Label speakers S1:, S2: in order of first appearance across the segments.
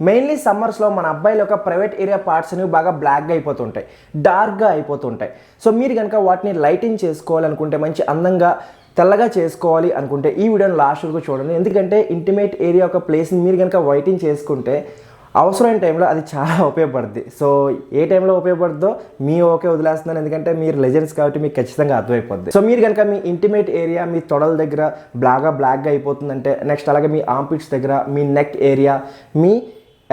S1: Mainly సమ్మర్స్లో మన అబ్బాయిల యొక్క ప్రైవేట్ ఏరియా పార్ట్స్ అనేవి బాగా బ్లాక్గా అయిపోతుంటాయి, డార్క్గా అయిపోతుంటాయి. సో మీరు కనుక వాటిని లైటింగ్ చేసుకోవాలనుకుంటే, మంచి అందంగా తెల్లగా చేసుకోవాలి అనుకుంటే ఈ వీడియోని లాస్ట్ వరకు చూడండి. ఎందుకంటే ఇంటిమేట్ ఏరియా ఒక ప్లేస్ని మీరు కనుక వైటింగ్ చేసుకుంటే అవసరమైన టైంలో అది చాలా ఉపయోగపడుద్ది. సో ఏ టైంలో ఉపయోగపడుతుందో మీ ఓకే వదిలేస్తున్నాను, ఎందుకంటే మీరు లెజెండ్స్ కాబట్టి మీకు ఖచ్చితంగా అర్థమైపోద్ది. సో మీరు కనుక మీ ఇంటిమేట్ ఏరియా మీ తొడల దగ్గర బ్లాక్గా అయిపోతుందంటే, నెక్స్ట్ అలాగే మీ ఆర్మ్పిట్స్ దగ్గర, మీ నెక్ ఏరియా, మీ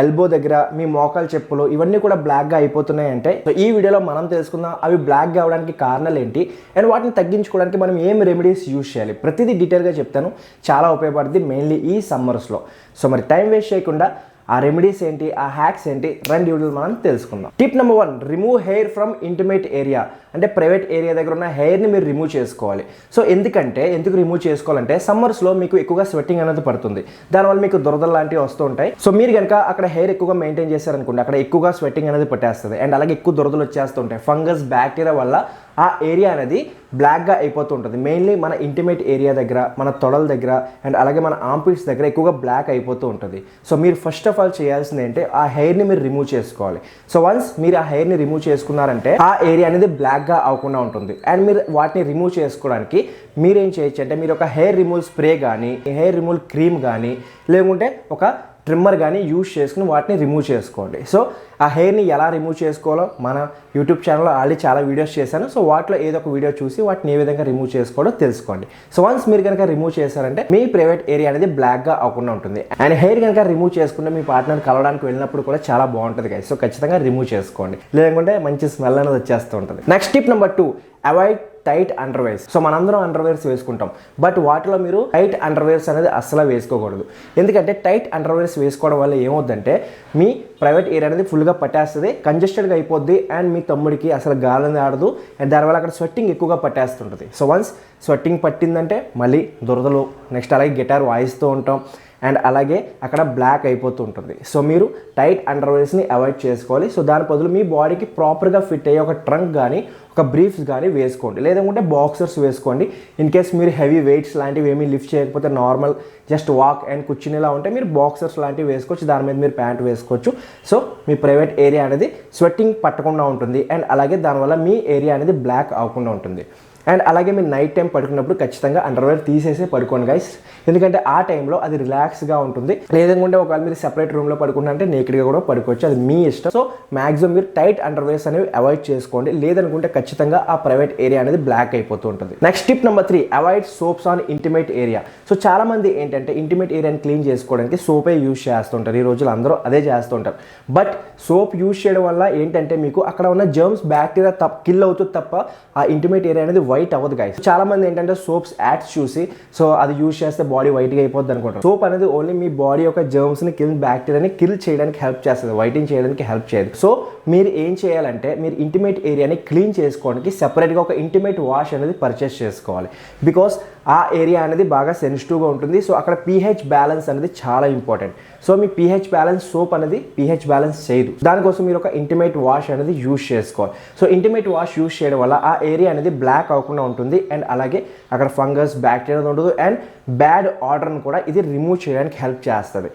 S1: ఎల్బో దగ్గర, మీ మోకాలు చెప్పులు ఇవన్నీ కూడా బ్లాక్గా అయిపోతున్నాయి అంటే, సో ఈ వీడియోలో మనం తెలుసుకుందాం అవి బ్లాక్గా అవడానికి కారణాలు ఏంటి అండ్ వాటిని తగ్గించుకోవడానికి మనం ఏం రెమెడీస్ యూజ్ చేయాలి. ప్రతిదీ డీటెయిల్గా చెప్తాను, చాలా ఉపయోగపడుతుంది మెయిన్లీ ఈ సమ్మర్స్లో. సో మరి టైం వేస్ట్ చేయకుండా ఆ రెమెడీస్ ఏంటి, ఆ హ్యాక్స్ ఏంటి, రెండు వీడియోలు మనం తెలుసుకుందాం. Tip number 1, remove hair from intimate area. అంటే ప్రైవేట్ ఏరియా దగ్గర ఉన్న హెయిర్ని మీరు రిమూవ్ చేసుకోవాలి. సో ఎందుకు రిమూవ్ చేసుకోవాలంటే, సమ్మర్స్లో మీకు ఎక్కువగా స్వెట్టింగ్ అనేది పడుతుంది, దానివల్ల మీకు దురదలు లాంటివి వస్తూ ఉంటాయి. సో మీరు కనుక అక్కడ హెయిర్ ఎక్కువగా మెయింటైన్ చేశారనుకోండి, అక్కడ ఎక్కువగా స్వెట్టింగ్ అనేది పట్టేస్తుంది అండ్ అలాగే ఎక్కువ దురదలు వచ్చేస్తుంటాయి. ఫంగస్, బ్యాక్టీరియా వల్ల ఆ ఏరియా అనేది బ్లాక్గా అయిపోతూ ఉంటుంది. మెయిన్లీ మన ఇంటిమేట్ ఏరియా దగ్గర, మన తొడల దగ్గర అండ్ అలాగే మన ఆర్మ్పిట్స్ దగ్గర ఎక్కువగా బ్లాక్ అయిపోతూ ఉంటుంది. సో మీరు ఫస్ట్ ఆఫ్ ఆల్ చేయాల్సింది ఏంటంటే, ఆ హెయిర్ని మీరు రిమూవ్ చేసుకోవాలి. సో వన్స్ మీరు ఆ హెయిర్ని రిమూవ్ చేసుకున్నారంటే ఆ ఏరియా అనేది బ్లాక్గా అవ్వకుండా ఉంటుంది. అండ్ మీరు వాటిని రిమూవ్ చేసుకోవడానికి మీరేం చేయొచ్చు అంటే, మీరు ఒక హెయిర్ రిమూవ్ స్ప్రే కానీ, హెయిర్ రిమూవ్ క్రీమ్ కానీ, లేకుంటే ఒక ట్రిమ్మర్ కానీ యూజ్ చేసుకుని వాటిని రిమూవ్ చేసుకోండి. సో ఆ హెయిర్ని ఎలా రిమూవ్ చేసుకోవాలో మన యూట్యూబ్ ఛానల్లో ఆల్రెడీ చాలా వీడియోస్ చేశాను. సో వాటిలో ఏదో ఒక వీడియో చూసి వాటిని ఏ విధంగా రిమూవ్ చేసుకోవాలో తెలుసుకోండి. సో వన్స్ మీరు కనుక రిమూవ్ చేశారంటే మీ ప్రైవేట్ ఏరియా అనేది బ్లాక్గా అవ్వకుండా ఉంటుంది. అండ్ హెయిర్ కనుక రిమూవ్ చేసుకుంటే మీ పార్ట్నర్ కలవడానికి వెళ్ళినప్పుడు కూడా చాలా బాగుంటుంది గైస్. సో ఖచ్చితంగా రిమూవ్ చేసుకోండి, లేకుంటే మంచి స్మెల్ అనేది వచ్చేస్తూ ఉంటుంది. Next tip number 2, avoid tight underwears. So మనందరం అండర్వేర్స్ వేసుకుంటాం, బట్ వాటిలో మీరు టైట్ అండర్వేర్స్ అనేది అస్సలు వేసుకోకూడదు. ఎందుకంటే టైట్ అండర్వేర్స్ వేసుకోవడం వల్ల ఏమవుద్దంటే, మీ ప్రైవేట్ ఏరియా అనేది ఫుల్గా పట్టేస్తుంది, కంజెస్టెడ్గా అయిపోద్ది అండ్ మీ తమ్ముడికి అసలు గాలి ఆడదు అండ్ దానివల్ల అక్కడ స్వెట్టింగ్ ఎక్కువగా పట్టేస్తుంటుంది. సో వన్స్ స్వెట్టింగ్ పట్టిందంటే మళ్ళీ దురదలు, నెక్స్ట్ అలాగే గిటార్ వాయిస్తూ ఉంటాం అండ్ అలాగే అక్కడ బ్లాక్ అయిపోతూ ఉంటుంది. సో మీరు టైట్ అండర్వేర్స్ని అవాయిడ్ చేసుకోవాలి. సో దాని బదులు మీ బాడీకి ప్రాపర్గా ఫిట్ అయ్యే ఒక ట్రంక్ కానీ, ఒక బ్రీఫ్స్ కానీ వేసుకోండి, లేదంటే బాక్సర్స్ వేసుకోండి. ఇన్ కేస్ మీరు హెవీ వెయిట్స్ లాంటివి ఏమీ లిఫ్ట్ చేయకపోతే, నార్మల్ జస్ట్ వాక్ అండ్ కూర్చునేలా ఉంటే మీరు బాక్సర్స్ లాంటివి వేసుకోవచ్చు, దాని మీద మీరు ప్యాంట్ వేసుకోవచ్చు. సో మీ ప్రైవేట్ ఏరియా అనేది స్వెట్టింగ్ పట్టకుండా ఉంటుంది అండ్ అలాగే దానివల్ల మీ ఏరియా అనేది బ్లాక్ అవ్వకుండా ఉంటుంది. అండ్ అలాగే మీరు నైట్ టైం పడుకున్నప్పుడు ఖచ్చితంగా అండర్వేర్ తీసేసే పడుకోండి గైస్, ఎందుకంటే ఆ టైంలో అది రిలాక్స్గా ఉంటుంది. లేదంటే ఒకవేళ మీరు సెపరేట్ రూమ్లో పడుకుంటే నేకెడ్గా కూడా పడుకోవచ్చు, అది మీ ఇష్టం. సో మ్యాక్సిమం మీరు టైట్ అండర్వేర్స్ అనేవి అవాయిడ్ చేసుకోండి, లేదనుకుంటే ఖచ్చితంగా ఆ ప్రైవేట్ ఏరియా అనేది బ్లాక్ అయిపోతూ ఉంటుంది. Next tip number 3, avoid soaps on intimate area. So చాలా మంది ఏంటంటే ఇంటిమేట్ ఏరియాని క్లీన్ చేసుకోవడానికి సోపే యూజ్ చేస్తుంటారు. ఈ రోజులు అందరూ అదే చేస్తుంటారు. బట్ సోప్ యూజ్ చేయడం వల్ల ఏంటంటే మీకు అక్కడ ఉన్న జర్మ్స్, బ్యాక్టీరియా కిల్ అవుతుంది తప్ప ఆ ఇంటిమేట్ ఏరియా అనేది వైట్ అవ్వదు గైస్. చాలా మంది ఏంటంటే సోప్స్ యాడ్స్ చూసి సో అది యూజ్ చేస్తే బాడీ వైట్గా అయిపోద్ది అనుకుంటారు. సోప్ అనేది ఓన్లీ మీ బాడీ యొక్క జర్మ్స్ ని బ్యాక్టీరియాని కిల్ చేయడానికి హెల్ప్ చేస్తుంది, వైటింగ్ చేయడానికి హెల్ప్ చేయదు. సో మీరు ఏం చేయాలంటే, మీరు ఇంటిమేట్ ఏరియాని క్లీన్ చేసుకోవడానికి సెపరేట్గా ఒక ఇంటిమేట్ వాష్ అనేది పర్చేస్ చేసుకోవాలి. బికాస్ ఆ ఏరియా అనేది బాగా సెన్సిటివ్గా ఉంటుంది. సో అక్కడ pH బ్యాలెన్స్ అనేది చాలా ఇంపార్టెంట్. సో మీ pH బ్యాలెన్స్, సోప్ అనేది pH బ్యాలెన్స్ చేయదు. దానికోసం మీరు ఒక ఇంటిమేట్ వాష్ అనేది యూజ్ చేసుకోవాలి. సో ఇంటిమేట్ వాష్ యూజ్ చేయడం వల్ల ఆ ఏరియా అనేది బ్లాక్ అవ్వకుండా ఉంటుంది అండ్ అలాగే అక్కడ ఫంగస్, బ్యాక్టీరియా ఉండదు అండ్ బ్యాడ్ ఆర్డర్ని కూడా ఇది రిమూవ్ చేయడానికి హెల్ప్ చేస్తుంది.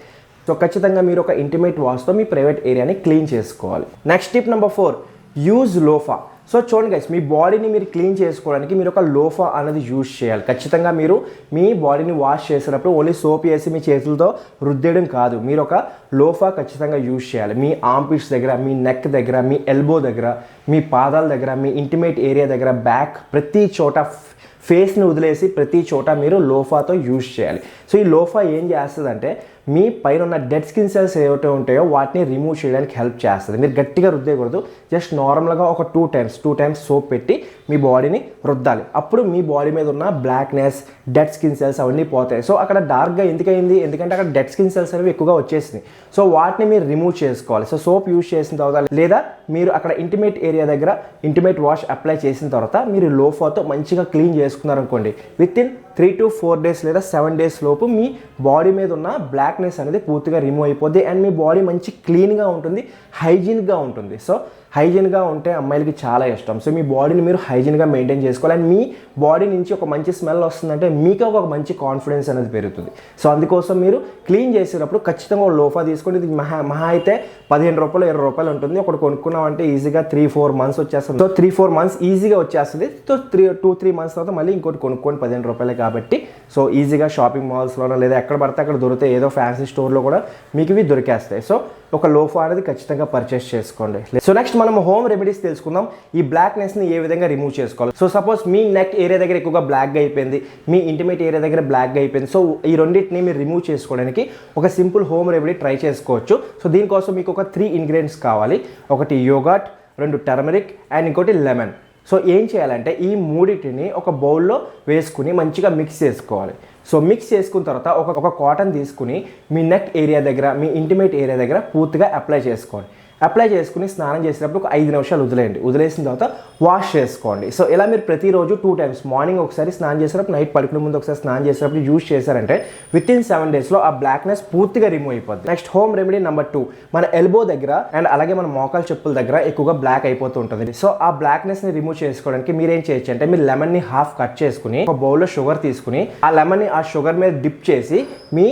S1: సో ఖచ్చితంగా మీరు ఒక ఇంటిమేట్ వాష్తో మీ ప్రైవేట్ ఏరియాని క్లీన్ చేసుకోవాలి. Next tip number 4, use loofah. So చూడండి గైస్, మీ బాడీని మీరు క్లీన్ చేసుకోవడానికి మీరు ఒక లోఫా అనేది యూజ్ చేయాలి. ఖచ్చితంగా మీరు మీ బాడీని వాష్ చేసినప్పుడు ఓన్లీ సోప్ వేసి మీ చేతులతో రుద్దేయడం కాదు, మీరు ఒక లోఫా ఖచ్చితంగా యూజ్ చేయాలి. మీ ఆర్మ్పిట్స్ దగ్గర, మీ నెక్ దగ్గర, మీ ఎల్బో దగ్గర, మీ పాదాల దగ్గర, మీ ఇంటిమేట్ ఏరియా దగ్గర, బ్యాక్, ప్రతి చోట, ఫేస్ని వదిలేసి ప్రతి చోట మీరు లోఫాతో యూజ్ చేయాలి. సో ఈ లోఫా ఏం చేస్తుందంటే, మీ పైన ఉన్న డెడ్ స్కిన్ సెల్స్ ఏవైతే ఉంటాయో వాటిని రిమూవ్ చేయడానికి హెల్ప్ చేస్తుంది. మీరు గట్టిగా రుద్దేయకూడదు, జస్ట్ నార్మల్గా ఒక 2 టైమ్స్ సోప్ పెట్టి మీ బాడీని రుద్దాలి. అప్పుడు మీ బాడీ మీద ఉన్న బ్లాక్నెస్, డెడ్ స్కిన్ సెల్స్ అవన్నీ పోతాయి. సో అక్కడ డార్క్గా ఎందుకైంది, ఎందుకంటే అక్కడ డెడ్ స్కిన్ సెల్స్ అనేవి ఎక్కువగా వచ్చేసినాయి. సో వాటిని మీరు రిమూవ్ చేసుకోవాలి. సో సోప్ యూజ్ చేసిన తర్వాత, లేదా మీరు అక్కడ ఇంటిమేట్ ఏరియా దగ్గర ఇంటిమేట్ వాష్ అప్లై చేసిన తర్వాత మీరు లోఫాతో మంచిగా clean చేసుకున్నారనుకోండి, with in 3 to 4 days లేదా 7 days లోపు మీ బాడీ మీద ఉన్న బ్లాక్ బ్లాక్నెస్ అనేది పూర్తిగా రిమూవ్ అయిపోద్ది అండ్ మీ బాడీ మంచి క్లీన్గా ఉంటుంది, హైజీన్గా ఉంటుంది. సో హైజీన్గా ఉంటే అమ్మాయిలకి చాలా ఇష్టం. సో మీ బాడీని మీరు హైజీన్గా మెయింటైన్ చేసుకోవాలి అండ్ మీ బాడీ నుంచి ఒక మంచి స్మెల్ వస్తుందంటే మీకు ఒక మంచి కాన్ఫిడెన్స్ అనేది పెరుగుతుంది. సో అందుకోసం మీరు క్లీన్ చేసేటప్పుడు ఖచ్చితంగా లోఫా తీసుకోండి. ఇది మహా అయితే 15 రూపాయలు 20 రూపాయలు ఉంటుంది. ఒకటి కొనుక్కున్నామంటే ఈజీగా 3-4 months వచ్చేస్తుంది. సో 3-4 months ఈజీగా వచ్చేస్తుంది. సో 2-3 months తర్వాత మళ్ళీ ఇంకోటి కొనుక్కోండి 15 రూపాయలే కాబట్టి. సో ఈజీగా షాపింగ్ మాల్స్లోనో లేదా ఎక్కడ పడితే అక్కడ దొరుకుతాయి, ఏదో ఫ్యాన్సీ స్టోర్లో కూడా మీకు ఇవి దొరికేస్తాయి. సో ఒక లోఫా అనేది ఖచ్చితంగా పర్చేస్ చేసుకోండి. సో నెక్స్ట్ మనం హోమ్ రెమెడీస్ తెలుసుకుందాం. ఈ బ్లాక్నెస్ని ఏ విధంగా రిమూవ్ చేసుకోవాలి. సో సపోజ్ మీ నెక్ ఏరియా దగ్గర ఎక్కువగా బ్లాక్గా అయిపోయింది, మీ ఇంటిమేట్ ఏరియా దగ్గర బ్లాక్గా అయిపోయింది. సో ఈ రెండింటిని మీరు రిమూవ్ చేసుకోవడానికి ఒక సింపుల్ హోమ్ రెమెడీ ట్రై చేసుకోవచ్చు. సో దీనికోసం మీకు ఒక 3 ingredients కావాలి. ఒకటి యోగర్ట్, 2 టర్మరిక్ అండ్ ఇంకోటి లెమన్. సో ఏం చేయాలంటే ఈ మూడింటిని ఒక బౌల్లో వేసుకుని మంచిగా మిక్స్ చేసుకోవాలి. సో మిక్స్ చేసుకున్న తర్వాత ఒక కాటన్ తీసుకుని మీ నెక్ ఏరియా దగ్గర, మీ ఇంటిమేట్ ఏరియా దగ్గర పూర్తిగా అప్లై చేసుకోండి. అప్లై చేసుకుని స్నానం చేసేటప్పుడు ఒక 5 నిమిషాలు వదిలేయండి. వదిలేసిన తర్వాత వాష్ చేసుకోండి. సో ఇలా మీరు ప్రతిరోజు 2 times, మార్నింగ్ ఒకసారి స్నానం చేసేటప్పుడు, నైట్ పడుకునే ముందు ఒకసారి స్నానం చేసేటప్పుడు యూజ్ చేశారంటే వితిన్ 7 daysలో ఆ బ్లాక్నెస్ పూర్తిగా రిమూవ్ అయిపోద్ది. నెక్స్ట్ హోమ్ రెమెడీ నెంబర్ 2, మన ఎల్బో దగ్గర అండ్ అలాగే మన మోకాలు చెప్పుల దగ్గర ఎక్కువగా బ్లాక్ అయిపోతూ ఉంటుంది. సో ఆ బ్లాక్నెస్ని రిమూవ్ చేసుకోవడానికి మీరు ఏం చేయొచ్చు అంటే మీరు లెమన్ని హాఫ్ కట్ చేసుకుని ఒక బౌల్లో షుగర్ తీసుకుని ఆ లెమన్ని ఆ షుగర్ మీద డిప్ చేసి మీ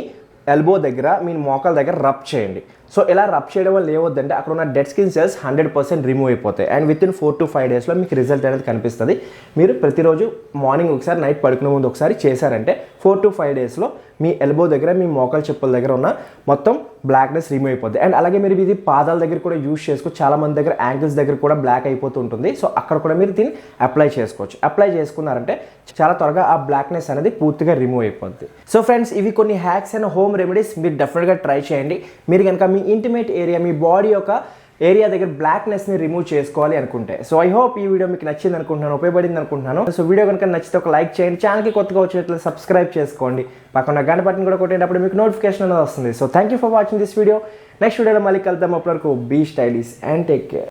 S1: ఎల్బో దగ్గర, మీ మోకాల దగ్గర రబ్ చేయండి. సో ఇలా రబ్ చేయడం వల్ల ఏమవుద్దంటే అక్కడ ఉన్న డెడ్ స్కిన్ సెల్స్ 100% రిమూవ్ అయిపోతాయి అండ్ వితిన్ 4 to 5 daysలో మీకు రిజల్ట్ అనేది కనిపిస్తుంది. మీరు ప్రతిరోజు మార్నింగ్ ఒకసారి, నైట్ పడుకునే ముందు ఒకసారి చేశారంటే 4 to 5 daysలో మీ ఎల్బో దగ్గర, మీ మోకాల చెప్పుల దగ్గర ఉన్న మొత్తం బ్లాక్నెస్ రిమూవ్ అయిపోద్ది. అండ్ అలాగే మీరు ఇది పాదాల దగ్గర కూడా యూజ్ చేసుకోవచ్చు. చాలా మంది దగ్గర యాంకిల్స్ దగ్గర కూడా బ్లాక్ అయిపోతూ ఉంటుంది. సో అక్కడ కూడా మీరు దీన్ని అప్లై చేసుకోవచ్చు. అప్లై చేసుకున్నారంటే చాలా త్వరగా ఆ బ్లాక్నెస్ అనేది పూర్తిగా రిమూవ్ అయిపోద్ది. సో ఫ్రెండ్స్, ఇవి కొన్ని హ్యాక్స్ అండ్ హోమ్ రెమెడీస్. మీరు డెఫినెట్గా ట్రై చేయండి. మీరు కనుక మీ ఇంటిమేట్ ఏరియా, మీ బాడీ యొక్క ఏరియా దగ్గర బ్లాక్నెస్ని రిమూవ్ చేసుకోవాలి అనుకుంటే. సో ఐ హోప్ ఈ వీడియో మీకు నచ్చింది అనుకుంటున్నాను, ఉపయోగపడింది అనుకుంటున్నాను. సో వీడియో కనుక నచ్చితే ఒక లైక్ చేయండి. ఛానల్కి కొత్తగా వచ్చినట్లయితే సబ్స్క్రైబ్ చేసుకోండి. పక్కన గంట బటన్ కూడా కొట్టేటప్పుడు మీకు నోటిఫికేషన్ అనేది వస్తుంది. So thank you for watching this video. Next వీడియోలో మళ్ళీ కలుద్దాం. అప్పటి వరకు be stylish and take care.